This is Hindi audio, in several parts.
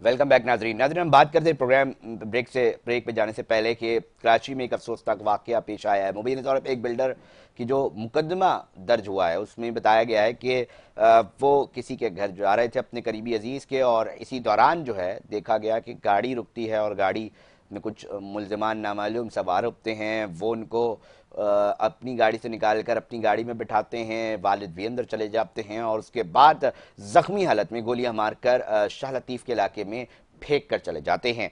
वेलकम बैक नाजरीन। हम बात करते हैं प्रोग्राम ब्रेक पे जाने से पहले कि कराची में एक अफसोसनाक वाकया पेश आया है। मुबीन तौर पर एक बिल्डर की जो मुकदमा दर्ज हुआ है उसमें बताया गया है कि वो किसी के घर जा रहे थे अपने करीबी अजीज के, और इसी दौरान जो है देखा गया कि गाड़ी रुकती है और गाड़ी में कुछ मुल्ज़िमान नामालूम सवार होते हैं। वो उनको अपनी गाड़ी से निकाल कर अपनी गाड़ी में बिठाते हैं, वालिद भी अंदर चले जाते हैं और उसके बाद जख्मी हालत में गोलियां मारकर शाह लतीफ़ के इलाके में फेंक कर चले जाते हैं।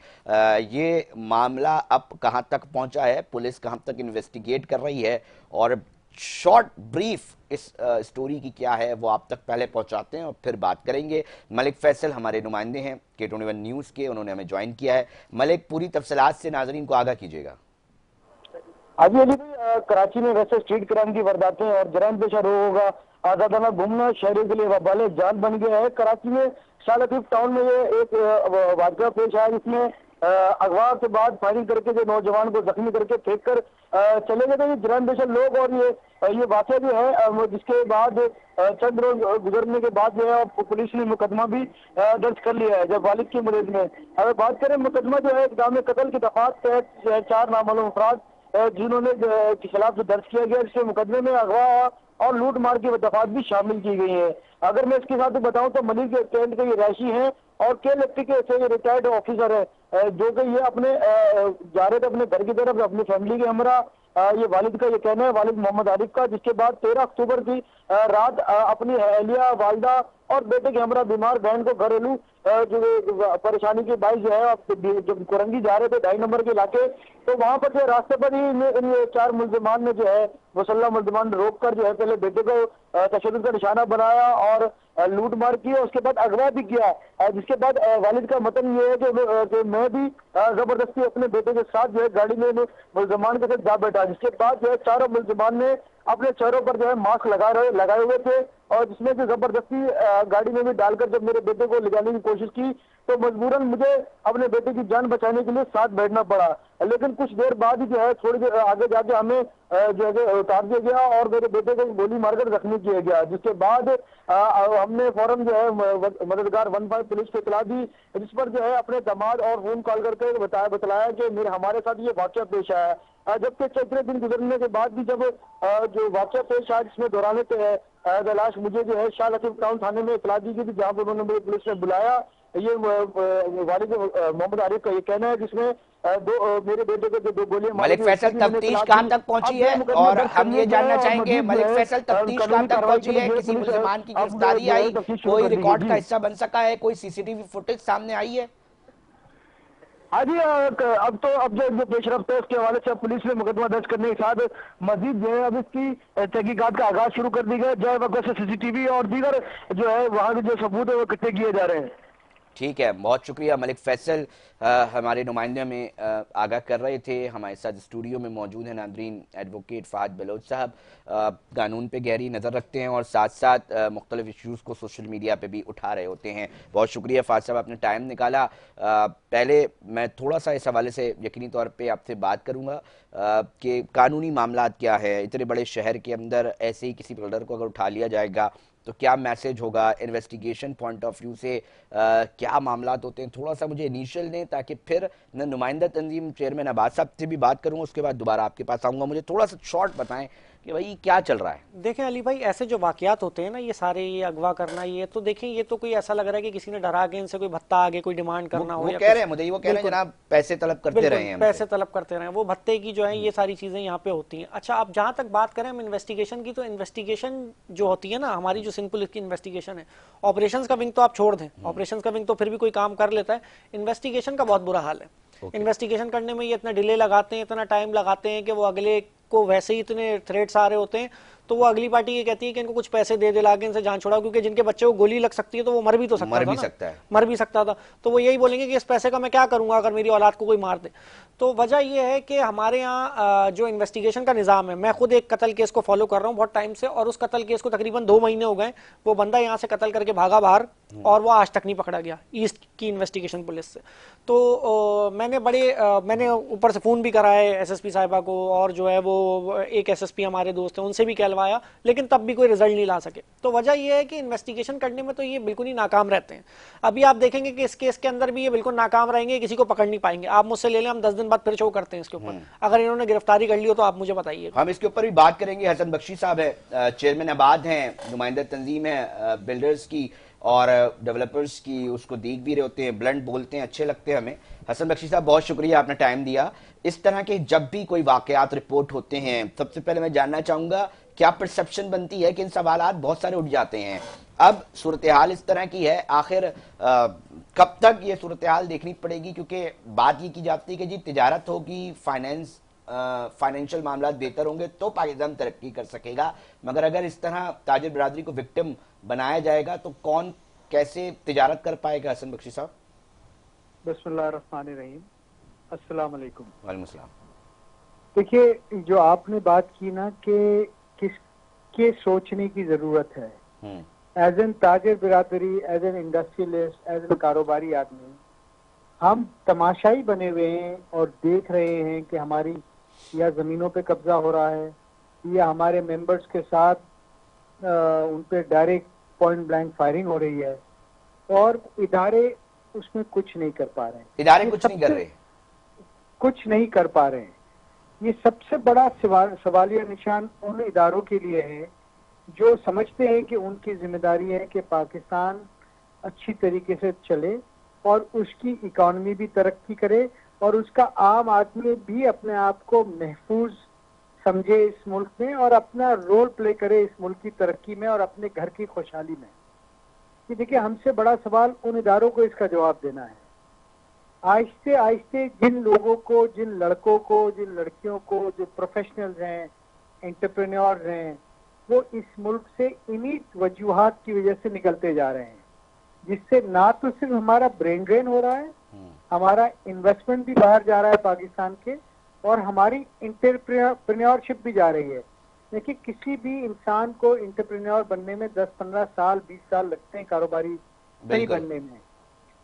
ये मामला अब कहां तक पहुंचा है, पुलिस कहां तक इन्वेस्टिगेट कर रही है, और शॉर्ट ब्रीफ इस स्टोरी की क्या है वो आप तक पहले पहुंचाते हैं और फिर बात करेंगे। मलिक फैसल हमारे नुमाइंदे हैं K21 न्यूज़ के, उन्होंने हमें ज्वाइन किया है। मलिक, पूरी तफसीलात से नाजरीन को आगाह कीजिएगा। अभी अली भाई, कराची में वैसे स्ट्रीट क्राइम की वारदातें और जराइम पेशा रोगों का आजादाना घूमना शहरों के लिए वबाले जान बन गया है। कराची में शाह लतीफ टाउन में ये एक वाकया पेश आया जिसमें अगवा के बाद फायरिंग करके जो नौजवान को जख्मी करके फेंक कर चले गए थे ये जराइम पेशा लोग। और ये वाकया जो है जिसके बाद चंद रोज गुजरने के बाद जो है पुलिस ने मुकदमा भी दर्ज कर लिया है जब वालिद की मदद में। अगर बात करें मुकदमा जो है इक़दाम कत्ल की दफात तहत 4 नामालूम अफराद जिन्होंने के खिलाफ जो दर्ज किया गया, इसके मुकदमे में अगवा और लूट मार की दफात भी शामिल की गई है। अगर मैं इसके साथ बताऊं तो मलिक कैंट के ये रैशी हैं और के से ये रिटायर्ड ऑफिसर है जो कि ये अपने जा रहे थे अपने घर की तरफ अपनी फैमिली के हमरा। ये वालिद का ये कहना है, वालिद मोहम्मद आरिफ का, जिसके बाद 13 अक्टूबर की रात अपनी अहलिया, वालदा और बेटे के हमरा बीमार बहन को घरेलू जो परेशानी के बाइस जो है जब कुरंगी जा रहे थे 2.5 नंबर के इलाके, तो वहां पर जो रास्ते पर ही इन 4 मुल्जिमान ने जो है मुसल्लम मुल्जिमान ने रोक कर जो है पहले बेटे को तशद्दुद का निशाना बनाया और लूट मार की और उसके बाद अगवा भी किया। जिसके बाद वालिद का मतन ये है कि मैं भी जबरदस्ती अपने बेटे के साथ जो है गाड़ी में मुल्जिमान के साथ जा बैठा, जिसके बाद जो है चारों मुल्जिमान ने अपने चेहरों पर जो है मास्क लगाए हुए थे और जिसमें से जबरदस्ती गाड़ी में भी डालकर जब मेरे बेटे को ले जाने की कोशिश की तो मजबूरन मुझे अपने बेटे की जान बचाने के लिए साथ बैठना पड़ा। लेकिन कुछ देर बाद ही जो है थोड़ी देर आगे जाके हमें जो है उतार दिया गया और मेरे बेटे को गोली मारकर जख्मी किया गया, जिसके बाद हमने फौरन जो है मददगार 15 पुलिस को इतला दी, जिस पर जो है अपने दामाद और फोन कॉल करके बतलाया कि हमारे साथ ये वाकया पेश आया। जबकि 4 दिन गुजरने के बाद भी जब जो वाकया पेश आया जिसमें दौरान तलाश मुझे जो है शाह लतीफ टाउन थाने में इतला दी गई थी, जहाँ पर उन्होंने पुलिस ने बुलाया। ये वालिद मोहम्मद आरिफ का ये कहना है जिसमें मेरे बेटे को जो 2 गोलियां मलिक फैसल, तफ्तीश कहां तक पहुंची है और हम ये जानना चाहेंगे मलिक फैसल तफ्तीश कहां तक पहुंची है? किसी मुल्जिमान की गिरफ्तारी आई, कोई रिकॉर्ड का हिस्सा बन सका है, कोई सीसीटीवी फुटेज सामने आई है? हाँ जी, अब जो पेशरफ्त है उसके हवाले से पुलिस ने मुकदमा दर्ज करने के साथ मजीद जो है अब इसकी तहकीकात का आगाज शुरू कर दी गया, जो वक्त से सीसीटीवी और दीगर जो है वहाँ के जो सबूत है वो इकट्ठे किए जा रहे हैं। ठीक है, बहुत शुक्रिया मलिक फैसल, हमारे नुमाइंदे में आगाह कर रहे थे। हमारे साथ स्टूडियो में मौजूद हैं नादरीन एडवोकेट फ़ाहद बलोच साहब, कानून पे गहरी नज़र रखते हैं और साथ साथ मुख्तलिफ इश्यूज़ को सोशल मीडिया पे भी उठा रहे होते हैं। बहुत शुक्रिया फ़ाहद साहब, आपने टाइम निकाला। पहले मैं थोड़ा सा इस हवाले से यकीनी तौर पर आपसे बात करूँगा कि कानूनी मामला क्या है। इतने बड़े शहर के अंदर ऐसे ही किसी बिल्डर को अगर उठा लिया जाएगा तो क्या मैसेज होगा, इन्वेस्टिगेशन पॉइंट ऑफ व्यू से क्या मामलात होते हैं, थोड़ा सा मुझे इनिशियल दें ताकि फिर मैं नुमाइंदा तंजीम चेयरमैन अब्बास साहब से भी बात करूंगा, उसके बाद दोबारा आपके पास आऊँगा। मुझे थोड़ा सा शॉर्ट बताएं कि भाई क्या चल रहा है। देखें अली भाई, ऐसे जो वाकयात होते हैं ना ये सारे, ये अगवा करना, ये तो देखें ये तो कोई ऐसा लग रहा है कि किसी ने डरा के इनसे कोई भत्ता आगे कोई डिमांड करना हो, वो कह रहे हैं मुझे, वो कह रहे हैं जनाब पैसे तलब करते रहे हैं, पैसे तलब करते रहे, वो भत्ते की जो है ये सारी चीजें यहाँ पे होती हैं। अच्छा, अब जहां तक बात करें हम इन्वेस्टिगेशन की, तो इन्वेस्टिगेशन जो होती है ना हमारी, जो सिंह पुलिस की इन्वेस्टिगेशन है, ऑपरेशंस का विंग तो आप छोड़ दें, ऑपरेशंस का विंग तो फिर भी कोई काम कर लेता है, इन्वेस्टिगेशन का बहुत बुरा हाल है। इन्वेस्टिगेशन करने में ये इतना डिले लगाते हैं, इतना टाइम लगाते हैं कि वो अगले को वैसे ही इतने थ्रेट्स आ रहे होते हैं तो वो अगली पार्टी ये कहती है कि इनको कुछ पैसे दे दिला के इनसे जान छुड़ाओ, क्योंकि जिनके बच्चे को गोली लग सकती है तो वो मर भी तो सकता था, मर भी सकता था। तो वो यही बोलेंगे कि इस पैसे का मैं क्या करूंगा अगर मेरी औलाद को कोई मार दे। तो वजह यह है कि हमारे यहाँ जो इन्वेस्टिगेशन का निज़ाम है, मैं खुद एक कत्ल केस को फॉलो कर रहा हूँ बहुत टाइम से, और उस कत्ल केस को तकरीबन 2 महीने हो गए। वो बंदा यहाँ से कत्ल करके भागा बाहर और वो आज तक नहीं पकड़ा गया ईस्ट की इन्वेस्टिगेशन पुलिस से। तो मैंने ऊपर से फ़ोन भी करा है एसएसपी साहिबा को, और जो है वो एक एसएसपी हमारे दोस्त हैं उनसे भी निकलवाया, लेकिन तब भी कोई रिजल्ट नहीं ला सके। तो वजह यह है कि इन्वेस्टिगेशन करने में तो ये बिल्कुल ही नाकाम रहते हैं। अभी आप देखेंगे कि इस केस के अंदर भी ये बिल्कुल नाकाम रहेंगे, किसी को पकड़ नहीं पाएंगे। आप मुझसे ले लें, हम 10 दिन बाद फिर शो करते हैं इसके ऊपर, अगर इन्होंने गिरफ्तारी कर ली हो तो आप मुझे बताइए। हम इसके ऊपर भी बात करेंगे। हसन बख्शी साहब है, चेयरमैन आबाद हैं, नुमाइंदा तंजीम है बिल्डर्स की और डेवलपर्स की, उसको देख भी रहे होते हैं, ब्लंट बोलते हैं, अच्छे लगते हैं हमें। हसन बख्शी साहब बहुत शुक्रिया, आपने टाइम दिया। इस तरह के जब भी कोई वाकयात रिपोर्ट होते हैं, सबसे पहले मैं जानना चाहूंगा क्या परसेप्शन बनती है कि इन सवालात बहुत सारे उठ जाते हैं। अब सूरत हाल इस तरह की है, आखिर कब तक ये सूरत हाल देखनी पड़ेगी? क्योंकि बात ये की जाती है कि जी तिजारत होगी, फाइनेंशियल मामला बेहतर होंगे तो पाकिस्तान तरक्की कर सकेगा, मगर अगर इस तरह ताजिर बरादरी को विक्टिम बनाया जाएगा तो कौन कैसे तिजारत कर पाएगा? हसन बख्शी साहब। बिस्मिल्लाहिर्रहमानिर्रहीम, अस्सलाम वालेकुम। वालेकुम सलाम। देखिए, जो आपने बात की ना कि किसके सोचने की जरूरत है, एज एन ताजिर बिरादरी, as an industrialist, as an कारोबारी आदमी, हम तमाशाई बने हुए हैं और देख रहे हैं कि हमारी या जमीनों पे कब्जा हो रहा है या हमारे मेंबर्स के साथ उन पे डायरेक्ट पॉइंट ब्लैंक फायरिंग हो रही है और इदारे उसमें कुछ नहीं कर पा रहे हैं। इदारे कुछ नहीं कर रहे, कुछ नहीं कर पा रहे हैं। ये सबसे बड़ा सवालिया निशान उन इदारों के लिए है जो समझते हैं कि उनकी जिम्मेदारी है कि पाकिस्तान अच्छी तरीके से चले और उसकी इकोनॉमी भी तरक्की करे और उसका आम आदमी भी अपने आप को महफूज समझे इस मुल्क में और अपना रोल प्ले करे इस मुल्क की तरक्की में और अपने घर की खुशहाली में। ये देखिए, हमसे बड़ा सवाल उन इदारों को इसका जवाब देना है। आहिस्ते आहिस्ते जिन लोगों को, जिन लड़कों को, जिन लड़कियों को, जो प्रोफेशनल्स हैं, एंटरप्रेन्योर्स हैं, वो इस मुल्क से इन्हीं वजूहात की वजह से निकलते जा रहे हैं, जिससे ना तो सिर्फ हमारा ब्रेन ड्रेन हो रहा है, हमारा इन्वेस्टमेंट भी बाहर जा रहा है पाकिस्तान के, और हमारी एंटरप्रेन्योरशिप भी जा रही है। देखिए, किसी भी इंसान को एंटरप्रेन्योर बनने में 10-15 साल 20 साल लगते हैं कारोबारी सही बनने में,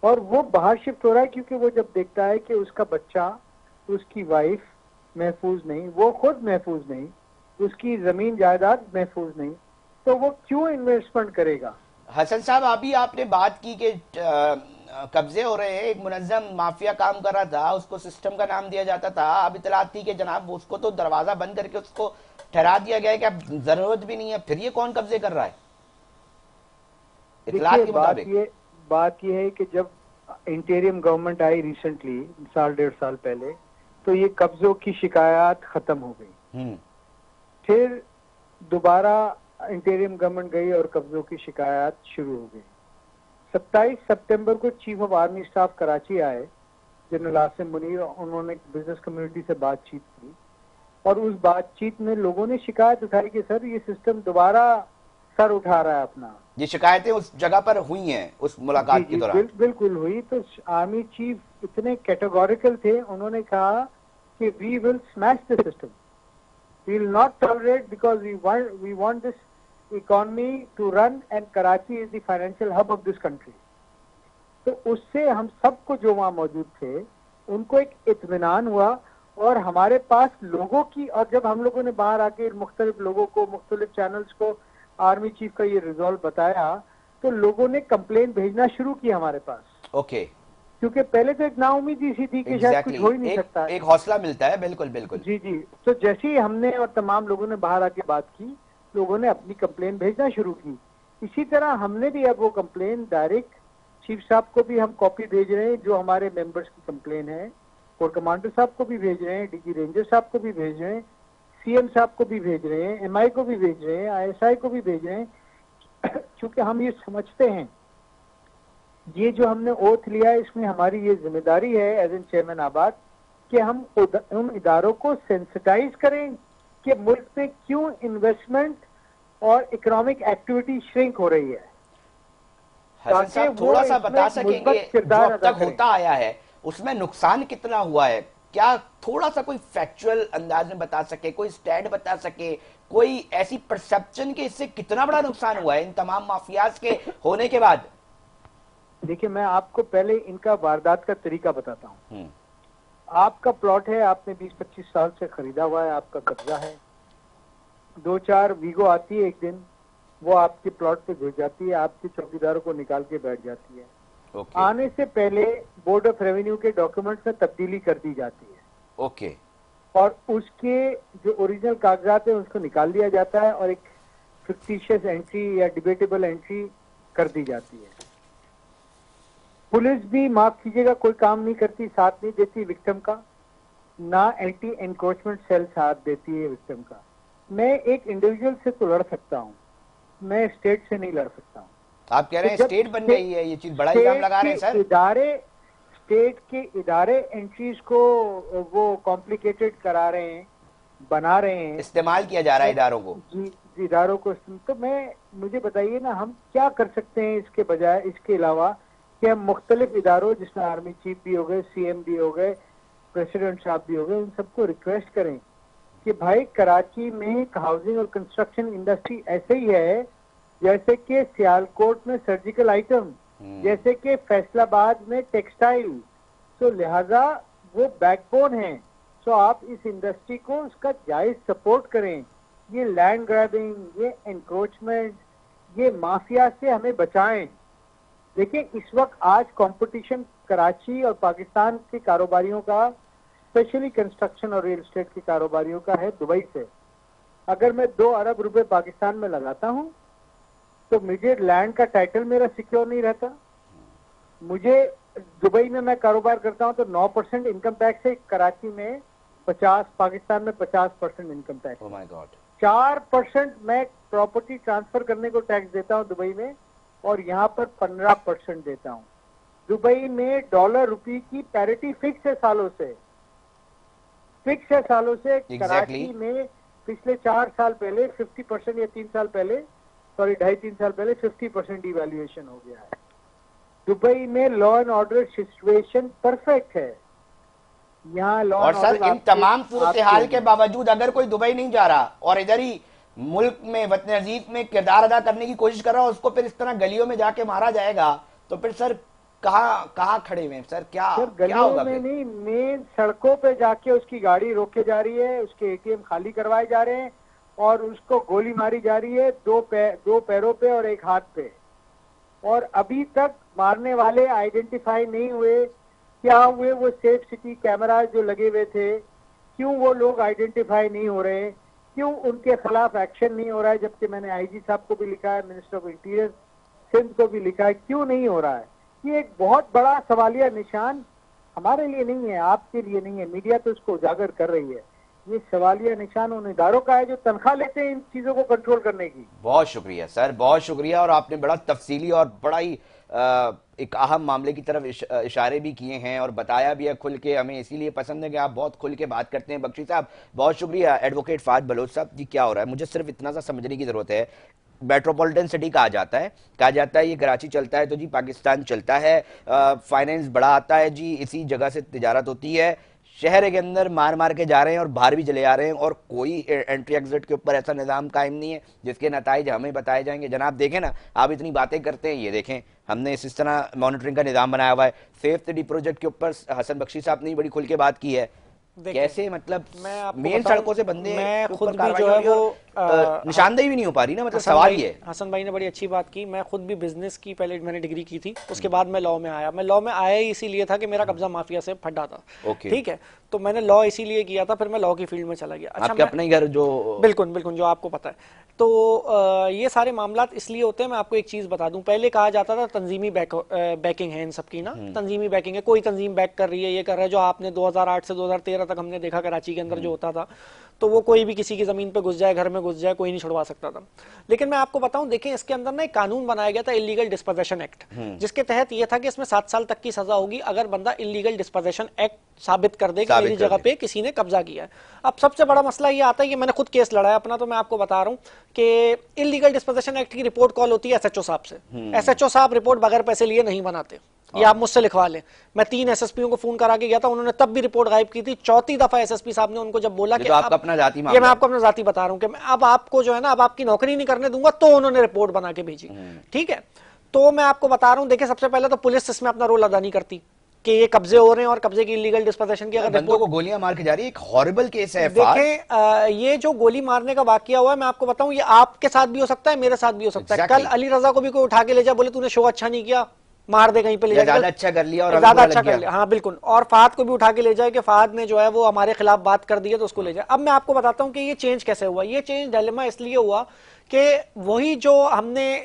और वो बाहर शिफ्ट हो रहा है क्योंकि वो जब देखता है कि उसका बच्चा, उसकी वाइफ महफूज नहीं, वो खुद महफूज नहीं, उसकी जमीन जायदाद महफूज नहीं, तो वो क्यों इन्वेस्टमेंट करेगा? हसन साहब, अभी आपने बात की कि कब्जे हो रहे हैं, एक मुनज्जम माफिया काम कर रहा था, उसको सिस्टम का नाम दिया जाता था। अब इतलात थी कि जनाब उसको तो दरवाजा बंद करके उसको ठहरा दिया गया है कि अब जरूरत भी नहीं है, फिर ये कौन कब्जे कर रहा है इतलात के मुताबिक? बात ये है कि जब इंटीरियम गवर्नमेंट आई रिसेंटली, साल 1.5 साल पहले, तो ये कब्जों की शिकायत खत्म हो गई। फिर दोबारा इंटीरियम गवर्नमेंट गई और कब्जों की शिकायत शुरू हो गई। 27 सितंबर को chief of army staff Karachi आए, जनरल आसिम मुनीर, उन्होंने बिजनेस कम्युनिटी से बातचीत की और उस बातचीत में लोगों ने शिकायत उठाई कि सर ये सिस्टम दोबारा सर उठा रहा है अपना। ये शिकायतें उस जगह पर हुई हैं उस मुलाकात के दौरान? बिल्कुल हुई। तो आर्मी चीफ इतने कैटेगोरिकल थे, उन्होंने कहा कि we will smash the system, we will not tolerate because we want this economy to run and Karachi is the financial hub of this country. तो उससे हम सबको जो वहां मौजूद थे उनको एक इत्मीनान हुआ और हमारे पास लोगों की, और जब हम लोगों ने बाहर आके मुख्तलिफ लोगों को, मुख्तलिफ चैनल्स को आर्मी चीफ का ये रिजॉल्व बताया, तो लोगों ने कंप्लेन भेजना शुरू की हमारे पास। ओके। क्योंकि पहले तो एक नाउमीदी सी थी कि शायद कुछ हो ही नहीं सकता। एक हौसला मिलता है। बिल्कुल बिल्कुल जी जी। तो जैसे ही हमने और तमाम लोगों ने बाहर आके बात की, लोगों ने अपनी कंप्लेन भेजना शुरू की। इसी तरह हमने भी अब वो कंप्लेन डायरेक्ट चीफ साहब को भी हम कॉपी भेज रहे हैं, जो हमारे मेंबर्स की कंप्लेन है, कोर कमांडर साहब को भी भेज रहे हैं, डीजी रेंजर साहब को भी भेज रहे हैं, सीएम साहब को भी भेज रहे हैं, एमआई को भी भेज रहे हैं, आईएसआई को भी भेज रहे हैं, क्योंकि हम ये समझते हैं ये जो हमने ओथ लिया है इसमें हमारी ये जिम्मेदारी है एज एन चेयरमैन आबाद कि हम उन इदारों को सेंसिटाइज करें कि मुल्क में क्यों इन्वेस्टमेंट और इकोनॉमिक एक्टिविटी श्रिंक हो रही है। हसन साहब, थोड़ा सा बता सकेंगे जो अब तक होता आया है उसमें नुकसान कितना हुआ है? क्या थोड़ा सा कोई फैक्चुअल अंदाज में बता सके, कोई स्टैट बता सके, कोई ऐसी परसेप्शन कि इससे कितना बड़ा नुकसान हुआ है इन तमाम माफियाज के होने के बाद? देखिए, मैं आपको पहले इनका वारदात का तरीका बताता हूँ। आपका प्लॉट है, आपने 20-25 साल से खरीदा हुआ है, आपका कब्जा है, 2-4 वीगो आती है एक दिन, वो आपके प्लॉट पे घुस जाती है, आपके चौकीदारों को निकाल के बैठ जाती है। ओके आने से पहले बोर्ड ऑफ रेवेन्यू के डॉक्यूमेंट्स में तब्दीली कर दी जाती है ओके और उसके जो ओरिजिनल कागजात है उसको निकाल दिया जाता है और एक फिक्टिशियस एंट्री या डिबेटेबल एंट्री कर दी जाती है। पुलिस भी, माफ कीजिएगा, कोई काम नहीं करती, साथ नहीं देती विक्टिम का, ना एंटी एनक्रोचमेंट सेल साथ देती है विक्टिम का। मैं एक इंडिविजुअल से तो लड़ सकता हूँ, मैं स्टेट से नहीं लड़ सकता हूँ। आप कह रहे हैं तो जब स्टेट बन गई है, ये चीज बड़ा इल्जाम लगा रहे हैं सर। स्टेट के इदारे एंट्रीज को वो कॉम्प्लिकेटेड करा रहे हैं, बना रहे हैं, इस्तेमाल किया जा रहा है इदारों को। जी इदारों को। तो मुझे बताइए ना, हम क्या कर सकते हैं इसके बजाय, इसके अलावा कि हम मुख्तलिफ इदारों, जिसमें आर्मी चीफ भी हो गए, सीएम भी हो गए, प्रेसिडेंट साहब भी हो गए, उन सबको रिक्वेस्ट करें कि भाई कराची में हाउसिंग और कंस्ट्रक्शन इंडस्ट्री ऐसे ही है जैसे कि सियालकोट में सर्जिकल आइटम, जैसे कि फैसलाबाद में टेक्सटाइल। तो लिहाजा वो बैकबोन है। तो आप इस इंडस्ट्री को उसका जायज सपोर्ट करें। ये लैंड ग्रैबिंग, ये एनक्रोचमेंट, ये माफिया से हमें बचाएं। देखिए, इस वक्त आज कंपटीशन कराची और पाकिस्तान के कारोबारियों का, स्पेशली कंस्ट्रक्शन और रियल एस्टेट के कारोबारियों का है दुबई से। अगर मैं 2 अरब रुपए पाकिस्तान में लगाता हूं तो मुझे लैंड का टाइटल मेरा सिक्योर नहीं रहता। मुझे दुबई में मैं कारोबार करता हूं तो 9% इनकम टैक्स है, कराची में 50, पाकिस्तान में 50% income tax. Oh my God. 4% मैं प्रॉपर्टी ट्रांसफर करने को टैक्स देता हूं दुबई में, और यहाँ पर 15% देता हूं। दुबई में डॉलर रुपये की पैरिटी फिक्स है सालों से, फिक्स है सालों से। कराची में पिछले 4 साल पहले 50% या 3 साल पहले, सॉरी 2.5-3 साल पहले 50% डिवैल्यूएशन हो गया है। दुबई में law and order situation perfect है। यहाँ लॉ और सर इन तमाम सूरत हाल के बावजूद अगर कोई दुबई नहीं जा रहा और इधर ही मुल्क में वतन अजीज में किरदार अदा करने की कोशिश कर रहा है, उसको फिर इस तरह गलियों में जाके मारा जाएगा, तो फिर सर कहाँ खड़े हुए सर? क्या होगा? में नहीं, मेन सड़कों पे जाके उसकी गाड़ी रोके जा रही है, उसके एटीएम खाली करवाए जा रहे हैं और उसको गोली मारी जा रही है, 2 पैरों पे और 1 हाथ पे। और अभी तक मारने वाले आइडेंटिफाई नहीं हुए। क्या हुए? वो सेफ सिटी कैमरा जो लगे हुए थे, क्यों वो लोग आइडेंटिफाई नहीं हो रहे? क्यों उनके खिलाफ एक्शन नहीं हो रहा है? जबकि मैंने आईजी साहब को भी लिखा है, मिनिस्टर ऑफ इंटीरियर सिंध को भी लिखा है, क्यों नहीं हो रहा है? ये एक बहुत बड़ा सवालिया निशान हमारे लिए नहीं है, आपके लिए नहीं है, मीडिया तो इसको उजागर कर रही है। ये सवालिया निशान उन इदारों का है जो तनख्वाह लेते हैं इन चीजों को कंट्रोल करने की। बहुत शुक्रिया सर, बहुत शुक्रिया। और आपने बड़ा तफसीली और बड़ा ही एक अहम मामले की तरफ इशारे भी किए हैं और बताया भी है खुल के। हमें इसीलिए पसंद है कि आप बहुत खुल के बात करते हैं। बख्शी साहब बहुत शुक्रिया। एडवोकेट फाद बलोच साहब जी, क्या हो रहा है? मुझे सिर्फ इतना सा समझने की जरूरत है। मेट्रोपॉलिटन सिटी कहा जाता है ये कराची चलता है तो जी पाकिस्तान चलता है, फाइनेंस बड़ा आता है जी, इसी जगह से तिजारत होती है। शहर के अंदर मार मार के जा रहे हैं और बाहर भी चले आ रहे हैं और कोई एंट्री एग्जिट के ऊपर ऐसा निज़ाम कायम नहीं है जिसके नताइज हमें बताए जाएंगे। जनाब देखें ना, आप इतनी बातें करते हैं, ये देखें हमने इस तरह मॉनिटरिंग का निज़ाम बनाया हुआ है। सेफ सिटी प्रोजेक्ट के ऊपर हसन बख्शी साहब ने बड़ी खुल के बात की है। कैसे मतलब मेन सड़कों से बंदे, मैं खुद भी जो है वो निशानदेही भी नहीं हो पा रही ना, मतलब सवाल ये। हसन भाई ने बड़ी अच्छी बात की। मैं खुद भी बिजनेस की पहले मैंने डिग्री की थी, उसके बाद मैं लॉ में आया। मैं लॉ में आया ही इसीलिए था कि मेरा कब्जा माफिया से फटा था, ठीक है, तो मैंने लॉ इसीलिए किया था, फिर मैं लॉ की फील्ड में चला गया। अच्छा, आपके अपने घर जो बिल्कुल बिल्कुल जो आपको पता है, तो ये सारे मामलात इसलिए होते हैं। मैं आपको एक चीज बता दूं, पहले कहा जाता था तंजीमी बैकिंग है इन सबकी ना, तंजीमी बैकिंग है, कोई तंजीम बैक कर रही है, ये कर रहा है। जो आपने 2008 से 2013 तक हमने देखा कराची के अंदर जो होता था, तो वो कोई भी किसी की जमीन पे घुस जाए, घर में घुस जाए, कोई नहीं छुड़वा सकता था। लेकिन मैं आपको बताऊं, देखें इसके अंदर ना एक कानून बनाया गया था, इलीगल डिस्पोजेशन एक्ट, जिसके तहत ये था कि इसमें 7 साल तक की सजा होगी अगर बंदा इलीगल डिस्पोजेशन एक्ट साबित कर दे कि मेरी जगह पे किसी ने कब्जा किया है। अब सबसे बड़ा मसला ये आता है कि मैंने खुद केस लड़ा है अपना, तो मैं आपको बता रहा हूं कि इलीगल डिस्पोजेशन एक्ट की रिपोर्ट कॉल होती है एसएचओ साहब से। एसएचओ साहब रिपोर्ट बगैर पैसे लिए नहीं बनाते, ये आप मुझसे लिखवा लें। मैं 3 एसएसपीओ को फोन करा के गया था, उन्होंने तब भी रिपोर्ट गायब की थी। 4थी दफा एसएसपी साहब ने उनको जब बोला कि तो आपका अपना जाती ये मैं आपको अपना जाती बता रहा हूं कि मैं अब आपको जो है ना, अब आपकी नौकरी नहीं करने दूंगा, तो उन्होंने रिपोर्ट बना के भेजी, ठीक है। तो मैं आपको बता रहा हूं, देखिए सबसे पहले तो पुलिस इसमें अपना रोल अदा नहीं करती, कि ये कब्जे हो रहे हैं और कब्जे की इलीगल डिस्पोजेशन की अगर बंदों को गोलियां मार के जा रही है, एक हॉरिबल केस है FR। देखें ये जो गोली मारने का वाकया हुआ है, मैं आपको बताऊं, ये आपके साथ भी हो सकता है, मेरे साथ भी हो सकता है। कल अली रजा को भी कोई उठा के ले जाए, बोले तूने शो अच्छा नहीं किया, मार दे कहीं पे ले जाए, ज्यादा अच्छा कर लिया और ज्यादा अच्छा कर लिया, हाँ बिल्कुल। और फहद को भी उठा के ले जाए कि फहद ने जो है वो हमारे खिलाफ बात कर दी है तो उसको ले जाए। अब मैं आपको बताता हूं कि ये चेंज कैसे हुआ। ये चेंज डिलेमा इसलिए हुआ कि वही जो हमने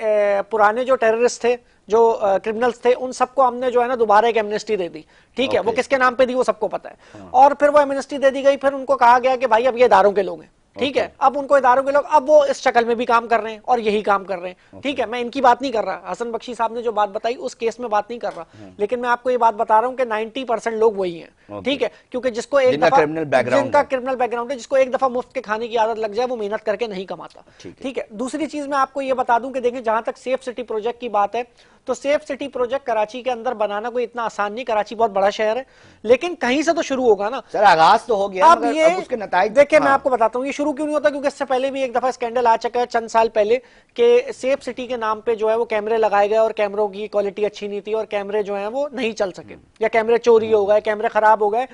पुराने जो टेररिस्ट थे, जो क्रिमिनल्स थे, उन सबको हमने जो है ना दोबारा एक एमनेस्टी दे दी। ठीक है, वो किसके नाम पे दी वो सबको पता है। और फिर वो एमनेस्टी दे दी गई, फिर उनको कहा गया कि भाई अब ये इदारों के लोग हैं। ठीक है, अब उनको इदारों के लोग अब वो इस शक्ल में भी काम कर रहे हैं और यही काम कर रहे हैं। ठीक है, मैं इनकी बात नहीं कर रहा, हसन बख्शी साहब ने जो बात बताई उस केस में बात नहीं कर रहा, लेकिन मैं आपको ये बात बता रहा हूं कि 90% लोग वही हैं। ठीक है, क्योंकि जिसको एक दफा जिनका क्रिमिनल बैकग्राउंड है, जिसको एक दफा मुफ्त के खाने की आदत लग जाए, वो मेहनत करके नहीं कमाता। ठीक है, दूसरी चीज मैं आपको ये बता दूं कि देखिए, जहां तक सेफ सिटी प्रोजेक्ट की बात है, तो सेफ सिटी प्रोजेक्ट कराची के अंदर बनाना कोई इतना आसान नहीं। कराची बहुत बड़ा शहर है, लेकिन कहीं से तो शुरू होगा ना सर। आगाज तो हो गया, अब ये अब उसके नताइज देखिए, मैं आपको बताता हूं ये शुरू क्यों नहीं होता, क्योंकि इससे पहले भी एक दफा स्कैंडल आ चुका है चंद साल पहले कि सेफ सिटी के नाम पे जो है वो कैमरे लगाए गए और कैमरों की क्वालिटी अच्छी नहीं थी और कैमरे जो है वो नहीं चल सके, या कैमरे चोरी हो गए, कैमरे खराब हो गए।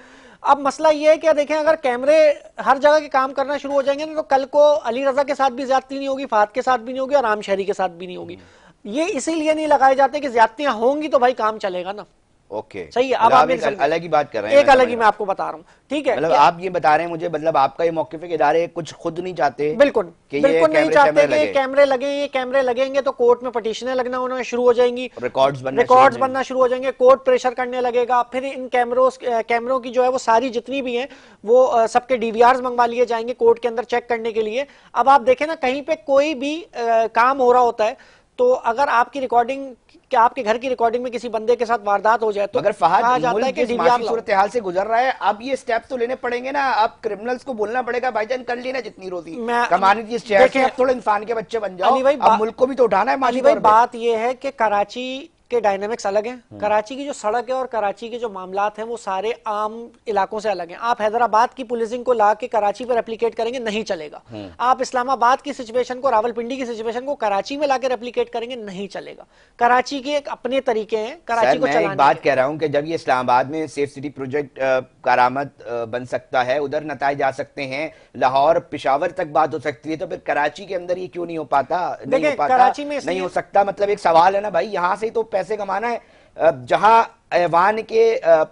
अब मसला ये है कि देखें, अगर कैमरे हर जगह के काम करना शुरू हो जाएंगे ना, तो कल को अली रजा के साथ भी ज्यादती नहीं होगी, फहद के साथ भी नहीं होगी और आम शहरी के साथ भी नहीं होगी। ये इसीलिए नहीं लगाए जाते कि ज्यादतियां होंगी तो भाई काम चलेगा ना। ओके, सही है। अब आप अलग ही बात कर रहे हैं, एक अलग ही मैं आपको बता रहा हूँ। ठीक है, मतलब आप ये बता रहे हैं मुझे, मतलब आपका ये मौक़िफ़ है कि इदारे कुछ खुद नहीं चाहते, बिल्कुल बिल्कुल नहीं चाहते कि कैमरे लगे। ये कैमरे लगेंगे तो कोर्ट में पटिशनें लगना उन्हें शुरू हो जाएंगी, रिकॉर्ड्स बनना शुरू हो जाएंगे, कोर्ट प्रेशर करने लगेगा, फिर इन कैमरों की जो है वो सारी जितनी भी हैं वो सबके DVRs मंगवा लिए जाएंगे कोर्ट के अंदर चेक करने के लिए। अब आप देखें ना, कहीं पे कोई भी काम हो रहा होता है तो अगर आपकी रिकॉर्डिंग, कि आपके घर की रिकॉर्डिंग में किसी बंदे के साथ वारदात हो जाए तो अगर फहद जाता है कि DVR सूरत हाल से गुजर रहा है, अब ये स्टेप्स तो लेने पड़ेंगे ना। अब क्रिमिनल्स को बोलना पड़ेगा भाईजान कर लेना जितनी रोजी कमाने की, शहर से अब थोड़ा इंसान के बच्चे बन जाओ, अब मुल्क को भी तो उठाना है। माली भाई बात ये है कि कराची के डायनामिक्स अलग हैं। कराची की जो सड़क है और कराची के जो मामलात हैं वो सारे आम इलाकों से अलग हैं। आप हैदराबाद की पुलिसिंग को ला के कराची पर रेप्लिकेट करेंगे, नहीं चलेगा। आप इस्लामाबाद की सिचुएशन को, रावलपिंडी की सिचुएशन को कराची में लाके रेप्लिकेट करेंगे, नहीं चलेगा। कराची के एक अपने तरीके हैं कराची को चलाने के। बात कह रहा हूं कि जब ये इस्लामाबाद में सेफ सिटी प्रोजेक्ट कारामद बन सकता है, उधर नताए जा सकते हैं, लाहौर पिशावर तक बात हो सकती है, तो फिर कराची के अंदर ये क्यों नहीं हो पाता? कराची में नहीं हो सकता, मतलब एक सवाल है ना भाई, यहां से तो पैसे कमाना है। जहां ऐवान के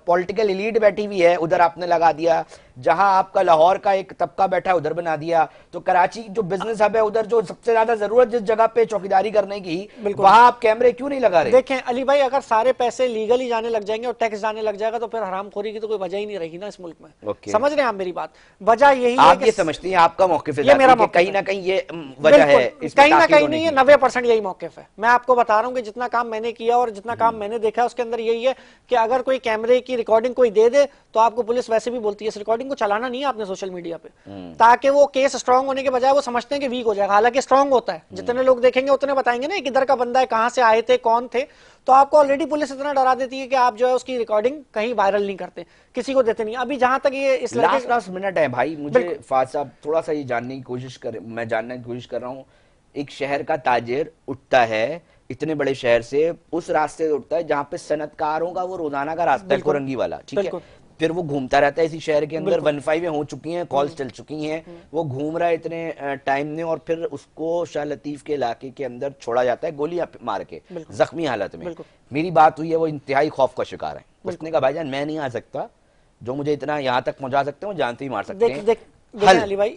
पॉलिटिकल एलीट बैठी हुई है उधर आपने लगा दिया, जहां आपका लाहौर का एक तबका बैठा है उधर बना दिया, तो कराची जो बिजनेस हब है उधर जो सबसे ज्यादा जरूरत जिस जगह पे चौकीदारी करने की, वहां आप कैमरे क्यों नहीं लगा रहे? देखें अली भाई, अगर सारे पैसे लीगली जाने लग जाएंगे और टैक्स जाने लग जाएगा तो फिर हरामखोरी की तो कोई वजह ही नहीं रहेगी ना इस मुल्क में। समझ रहे हैं आप मेरी बात? वजह यही है, आप ये समझते हैं, आपका मौक़िफ़ है, मेरा कहीं ना कहीं ये वजह है, कहीं ना कहीं नहीं है, 90% यही मौक़िफ़ है। मैं आपको बता रहा हूं कि जितना काम मैंने किया और जितना काम मैंने देखा उसके अंदर यही है कि अगर कोई कैमरे की रिकॉर्डिंग कोई दे दे तो आपको पुलिस वैसे भी बोलती है इस रिकॉर्डिंग को चलाना नहीं है आपने सोशल मीडिया पे, ताकि वो केस स्ट्रांग होने के बजाय वो समझते हैं कि वीक हो जाएगा, हालांकि स्ट्रांग होता है। जितने लोग देखेंगे उतने बताएंगे ना किधर का बंदा है, कहां से आए थे, कौन थे। तो आपको ऑलरेडी पुलिस इतना डरा देती है कि आप जो है उसकी रिकॉर्डिंग कहीं वायरल नहीं करते, किसी को देते नहीं। अभी जहां तक ये इस लास्ट मिनट है भाई, मुझे फहद साहब थोड़ा सा ये जानने की कोशिश कर रहा हूँ। एक शहर का ताजिर उठता है, इतने बड़े शहर से उस रास्ते से उठता है जहां पे सनतकारों का वो रोजाना का रास्ता है, कोरंगी वाला, ठीक है, फिर वो घूमता रहता है इसी शहर के अंदर। 1-5 हो चुकी हैं, कॉल्स चल चुकी हैं, वो घूम रहा है इतने टाइम में, और फिर उसको शाह लतीफ के इलाके के अंदर छोड़ा जाता है गोलियां मार के जख्मी हालत में। मेरी बात हुई है, वो इंतहाई खौफ का शिकार है। उसने कहा भाईजान मैं नहीं आ सकता, जो मुझे इतना यहाँ तक पहुंचा सकते हैं वो जानते ही मार सकते हैं। देखें अली भाई,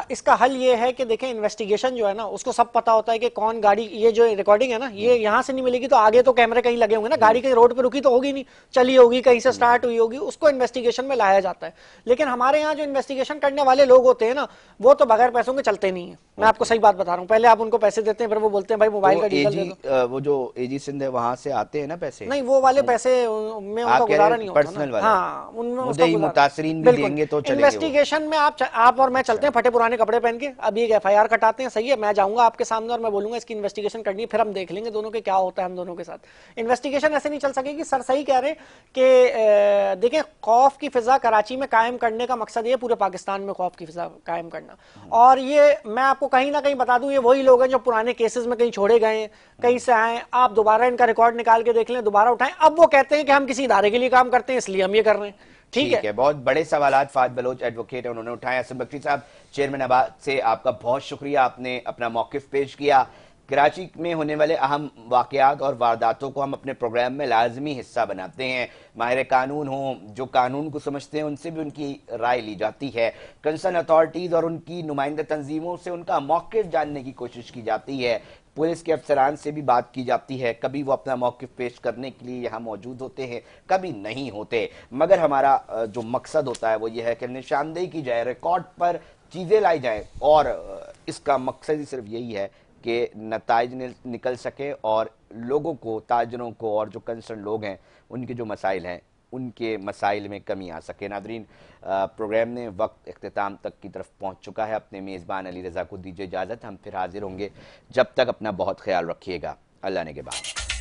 इसका हल ये है कि देखें इन्वेस्टिगेशन जो है ना उसको सब पता होता है कि कौन गाड़ी, ये जो रिकॉर्डिंग है ना ये यहाँ से नहीं मिलेगी तो आगे तो कैमरे कहीं लगे होंगे ना, गाड़ी कहीं रोड पे रुकी तो होगी नहीं, चली होगी कहीं से स्टार्ट हुई होगी, उसको इन्वेस्टिगेशन में लाया जाता है। लेकिन हमारे यहाँ जो इन्वेस्टिगेशन करने वाले लोग होते हैं ना वो तो बगैर पैसों के चलते नहीं है। मैं आपको सही बात बता रहा हूँ, पहले आप उनको पैसे देते हैं फिर वो बोलते हैं भाई मोबाइल का डीजल दे दो। वो जो एजी सिंध है वहां से आते हैं ना पैसे, नहीं वो वाले पैसे में उनका गुजारा नहीं होता, पर्सनल वाला, हाँ उनमें मुतासरीन भी देंगे तो चलेगा। इन्वेस्टिगेशन में आप आप और मैं चलते हैं फटे पुराने कपड़े पहन के, अभी एक एफआईआर कटाते हैं, सही है, मैं जाऊंगा आपके सामने और मैं बोलूंगा इसकी इन्वेस्टिगेशन करनी है, फिर हम देख लेंगे दोनों के क्या होता है हम दोनों के साथ। इन्वेस्टिगेशन ऐसे नहीं चल सकेगी। सर सही कह रहे हैं कि देखें, खौफ की फिजा कराची में कायम करने का मकसद ये पूरे पाकिस्तान में खौफ की फिजा कायम करना। और ये मैं आपको कहीं ना कहीं बता दूं, ये वही लोग हैं जो पुराने केसेस में कहीं छोड़े गए, कहीं से आए, आप दोबारा इनका रिकॉर्ड निकाल के देख लें, दोबारा उठाएं, अब वो कहते हैं कि हम किसी इदारे के लिए काम करते हैं इसलिए हम ये कर रहे हैं। ठीक है, बहुत बड़े सवालात फाद बलोच एडवोकेट है उन्होंने उठाए। असम बख्शी साहब, चेयरमैन आबाद से आपका बहुत शुक्रिया, आपने अपना मौकिफ पेश किया। कराची में होने वाले अहम वाकयात और वारदातों को हम अपने प्रोग्राम में लाजमी हिस्सा बनाते हैं। माहिर कानून हों, जो कानून को समझते हैं, उनसे भी उनकी राय ली जाती है। कंसर्न अथॉरिटीज और उनकी नुमाइंदा तंजीमों से उनका मौकिफ जानने की कोशिश की जाती है। पुलिस के अफसरान से भी बात की जाती है, कभी वो अपना मौकिफ पेश करने के लिए यहाँ मौजूद होते हैं, कभी नहीं होते। मगर हमारा जो मकसद होता है वो ये है कि निशानदेही की जाए, रिकॉर्ड पर चीज़ें लाई जाएं, और इसका मकसद ही सिर्फ यही है कि नताइज निकल सके और लोगों को, ताजरों को और जो कंसर्न लोग हैं उनके जो मसाइल हैं उनके मसाइल में कमी आ सके। नादरीन, प्रोग्राम ने वक्त इख्तिताम तक की तरफ पहुंच चुका है। अपने मेज़बान अली रज़ा को दीजिए इजाज़त, हम फिर हाजिर होंगे। जब तक अपना बहुत ख्याल रखिएगा। अल्लाह ने के बाद।